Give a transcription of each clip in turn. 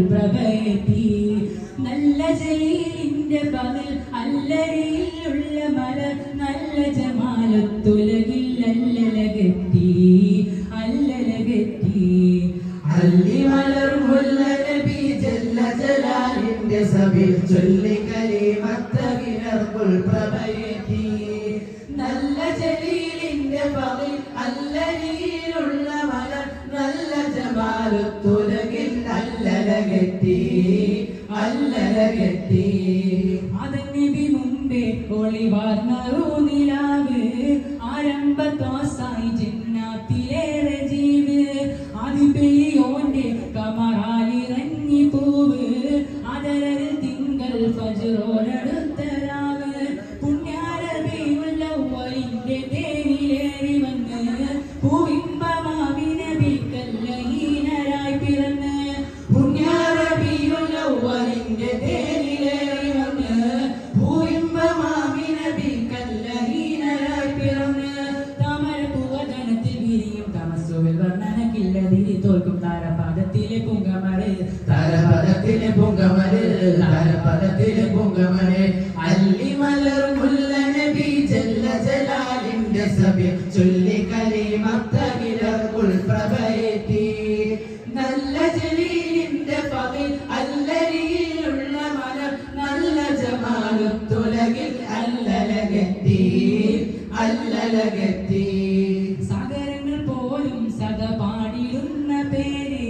പ്രഭയത്തി നല്ല ജയിലിന്റെ പകൽ അല്ലരിയിലുള്ള മലർ നല്ല ജമാലത്തുലകിൽ അല്ലലകത്തി അല്ലലകത്തി അല്ലി മലർ മുല്ല നബി ജല്ല ജലാലിന്റെ സബിൽ ചൊല്ലി കലിമത്തകിലർക്കുൽ പ്രഭയത്തി നല്ല ജലീലിന്റെ പകൽ അല്ലരിയിലുള്ള മലർ നല്ല ജമാലത്തുലകിൽ അല്ലലകത്തി അല്ലലകത്തി അതന്നബി മുമ്പേ ഒളിവാർന്നറു നിലാവ് ആരംഭത്തോസായി ജന്നാത്തിലേറെ ജീവ് അതിപെരിയോന്റെ കമറാലിറങ്ങി പൂവ് അതരൽ തിങ്കൾ ഫജ്റോടടുത്തരാവ് പുണ്യാരബിയുള്ള വൈന്റെ തേനിലേറി വന്ന് പൂവിമ്പമാവിനബി കല്ലഹീനരായി പിറന്ന് പുണ്യാരബിയുള്ള വൈന്റെ തേനിലേറി വന്ന് പൂവിമ്പമാവിനബി കല്ലഹീനരായി പിറന്ന് താമരപ്പൂവതനത്തിൽ വിരിയും തമസ്സുവിൽ വർണ്ണനക്കില്ലതിരി തോൽക്കും താരപാദത്തിലെ പൂങ്കമര് താരപദത്തിലെ പൂങ്കമര് താരപദത്തിലെ പൂങ്കമര് അല്ലി മലർ മുല്ല നബി ജല്ല ജലാലിന്റെ സബിൽ ചൊല്ലി കലിമത്തകിലർക്കുൽ പ്രഭയത്തി നല്ല ജലീലിന്റെ പകൽ അല്ലരിയിലുള്ള മലർ നല്ല ജമാലത്തുലകിൽ അല്ലലകത്തി അല്ലലകത്തി സാഗരങ്ങൾ പോലും സദ പാടിടുന്ന പേര്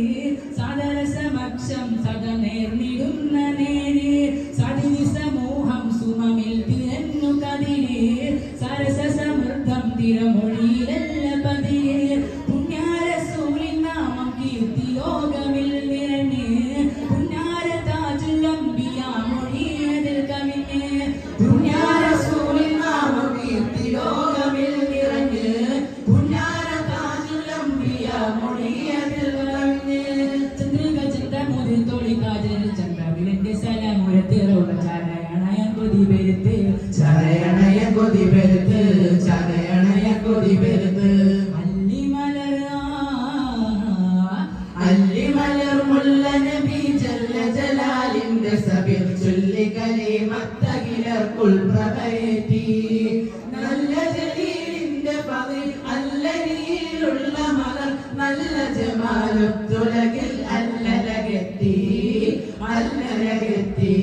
സാദര സമക്ഷം സദ നേർന്നിടുന്ന നേര് സതിനി സമൂഹം സുമമിൽ തിരഞ്ഞു കതിര് സരസ സമൃദ്ധം തിരമൊഴിയിലല്ല പതിര് പുണ്യാരസൂലിൻ നാമം കീർത്തി ലോകമിൽ നിറഞ്ഞ് പുണ്യാര താജുലംബിയ മൊഴിയതിൽ കവിഞ്ഞ് പുണ്യാരസൂലിൻ നാമം കീർത്തി ലോകമിൽ നിറഞ്ഞ് പുണ്യാര താജുലംബിയ മൊഴിയതിൽ കവിഞ്ഞ് ചന്ദ്രിക ചന്ദ്രമുരി തോളി കാജൽ ചന്ദ്രവിലന്റെ സലമുരത്തിറോട ചാരയണയ കൊതി പെരുത്ത് ചരയണയ കൊതി പെരുത്ത് ചരയണയ കൊതി പെരുത്ത് അല്ലി മലർ മുല്ല നബി ജല്ല ജലാലിന്റെ സബിൽ ചൊല്ലി കലിമത്തകിലർക്കുൽ പ്രഭയത്തി നല്ല ജലീലിന്റെ പകൽ അല്ലരിയിലുള്ള മലർ നല്ല ജമാലത്തുലകിൽ അല്ലലകത്തി അല്ലലകത്തി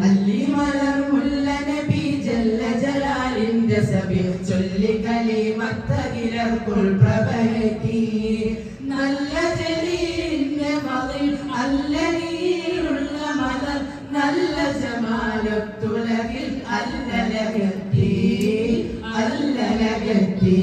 അല്ലി മലർ മുല്ല നബി ജല്ല ജലാലിന്റെ സബിൽ ചൊല്ലി കലിമത്തകിലർക്കുൽ പ്രഭയത്തി നല്ല ജലീലിന്റെ പകൽ അല്ലരിയിലുള്ള മലർ നല്ല ജമാലത്തുലകിൽ അല്ലലകത്തി അല്ലലകത്തി